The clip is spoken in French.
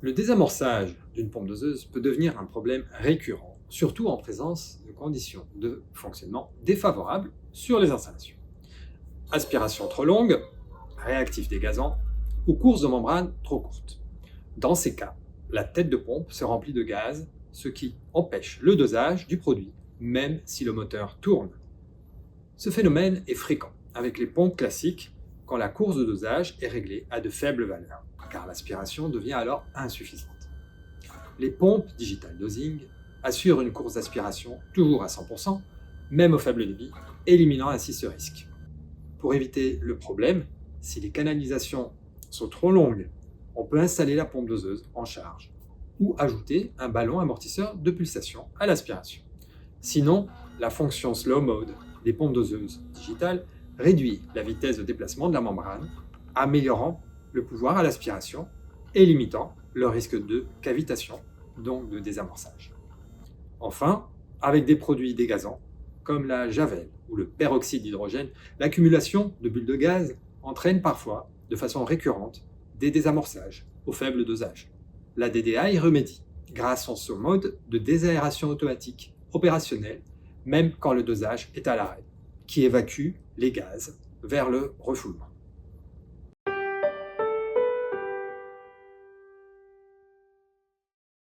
Le désamorçage d'une pompe doseuse peut devenir un problème récurrent, surtout en présence de conditions de fonctionnement défavorables sur les installations. Aspiration trop longue, réactif dégazant ou course de membrane trop courte. Dans ces cas, la tête de pompe se remplit de gaz, ce qui empêche le dosage du produit, même si le moteur tourne. Ce phénomène est fréquent avec les pompes classiques quand la course de dosage est réglée à de faibles valeurs, car l'aspiration devient alors insuffisante. Les pompes digital dosing assurent une course d'aspiration toujours à 100%, même au faible débit, éliminant ainsi ce risque. Pour éviter le problème, si les canalisations sont trop longues, on peut installer la pompe doseuse en charge ou ajouter un ballon amortisseur de pulsation à l'aspiration. Sinon, la fonction slow mode des pompes doseuses digitales réduit la vitesse de déplacement de la membrane, améliorant le pouvoir à l'aspiration et limitant le risque de cavitation, donc de désamorçage. Enfin, avec des produits dégazants, comme la javel ou le peroxyde d'hydrogène, l'accumulation de bulles de gaz entraîne parfois, de façon récurrente, des désamorçages au faible dosage. La DDA y remédie grâce à son mode de désaération automatique opérationnel, même quand le dosage est à l'arrêt, qui évacue les gaz vers le refoulement.